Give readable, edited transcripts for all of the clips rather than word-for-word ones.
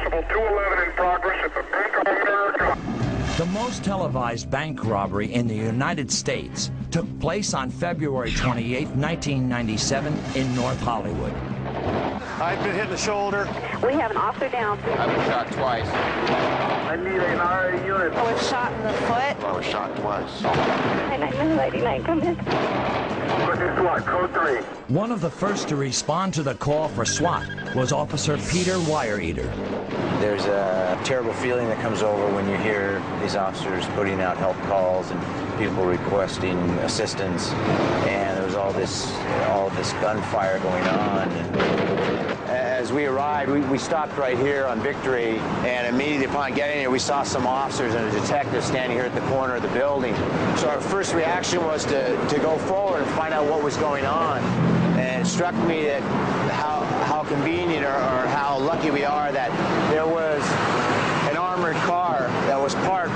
possible. 211 in progress at the Bank of America. The most televised bank robbery in the United States took place on February 28, 1997 in North Hollywood. I've been hit in the shoulder. We have an officer down. I've been shot twice. I need an RA unit. I was shot in the foot. I was shot twice. 9989, come in. Pushing SWAT, code 3. One of the first to respond to the call for SWAT was Officer Peter Weireter. There's a terrible feeling that comes over when you hear these officers putting out help calls and people requesting assistance, and there was all this gunfire going on. And as we arrived, we stopped right here on Victory, and immediately upon getting here, we saw some officers and a detective standing here at the corner of the building. So our first reaction was to go forward and find out what was going on. And it struck me that how convenient or how lucky we are that there was an armored car that was parked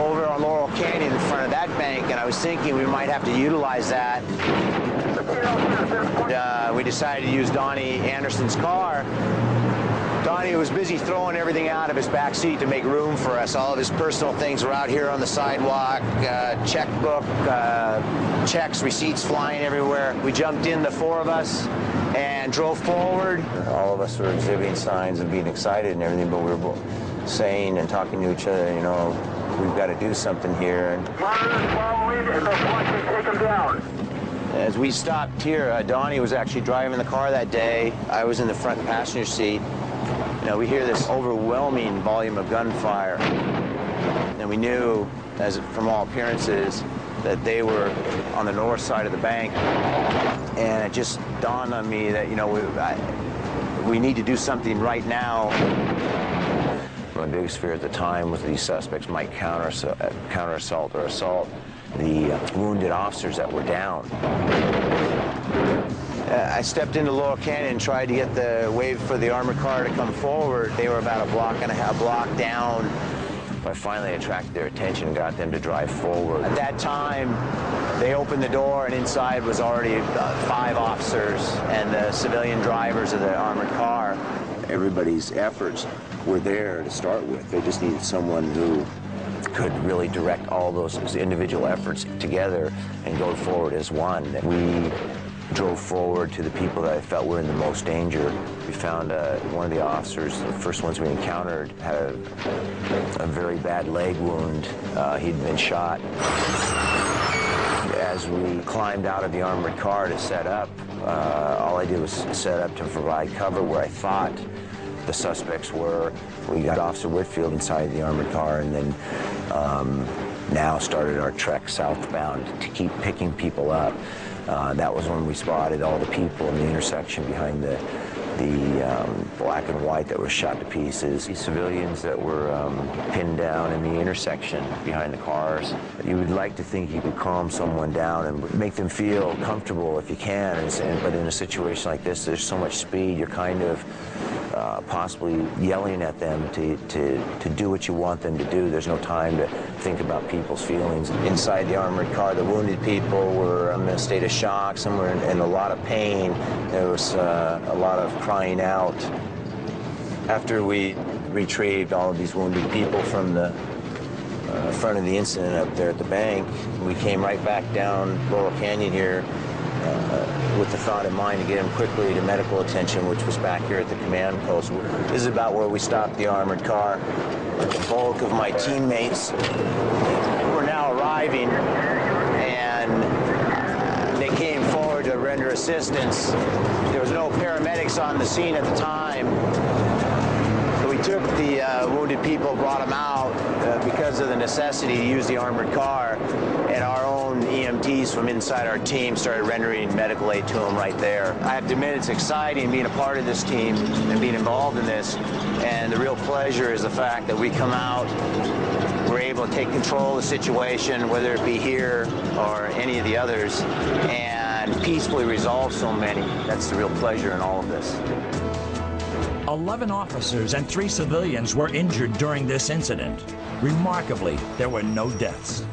over on Laurel Canyon in front of that bank, and I was thinking we might have to utilize that. We decided to use Donnie Anderson's car. Donnie was busy throwing everything out of his back seat to make room for us. All of his personal things were out here on the sidewalk, checkbook, checks, receipts flying everywhere. We jumped in, the four of us, and drove forward. All of us were exhibiting signs of being excited and everything, but we were both saying and talking to each other, you know, we've got to do something here. And following, and they'll watch me take them down. as we stopped here, Donnie was actually driving the car that day. I was in the front passenger seat. You know, we hear this overwhelming volume of gunfire, and we knew, as from all appearances, that they were on the north side of the bank. And it just dawned on me that, you know, we need to do something right now. My biggest fear at the time was these suspects might counter-assault or assault the wounded officers that were down. I stepped into Laurel Canyon and tried to get wave for the armored car to come forward. They were about a block down. I finally attracted their attention and got them to drive forward. At that time, they opened the door, and inside was already 5 officers and the civilian drivers of the armored car. Everybody's efforts were there to start with. They just needed someone who could really direct all those individual efforts together and go forward as one. We drove forward to the people that I felt were in the most danger. We found one of the officers, the first ones we encountered, had a very bad leg wound. He'd been shot. As we climbed out of the armored car to set up, all I did was set up to provide cover where I thought the suspects were. We got Officer Whitfield inside the armored car, and then now started our trek southbound to keep picking people up. That was when we spotted all the people in the intersection behind the black and white that were shot to pieces. The civilians that were pinned down in the intersection behind the cars. You would like to think you could calm someone down and make them feel comfortable if you can, but in a situation like this, there's so much speed, you're kind of possibly yelling at them to do what you want them to do. There's no time to think about people's feelings. Inside the armored car, the wounded people were in a state of shock. Some were in a lot of pain. There was a lot of crying out. After we retrieved all of these wounded people from the front of the incident up there at the bank, we came right back down Laurel Canyon here with the thought in mind to get him quickly to medical attention, which was back here at the command post. This is about where we stopped the armored car. The bulk of my teammates were now arriving, and they came forward to render assistance. There was no paramedics on the scene at the time. So we took the wounded people, brought them out because of the necessity to use the armored car, and our own EMTs from inside our team started rendering medical aid to them right there. I have to admit, it's exciting being a part of this team and being involved in this, and the real pleasure is the fact that we come out, we're able to take control of the situation, whether it be here or any of the others, and peacefully resolve so many. That's the real pleasure in all of this. 11 officers and 3 civilians were injured during this incident. Remarkably, there were no deaths.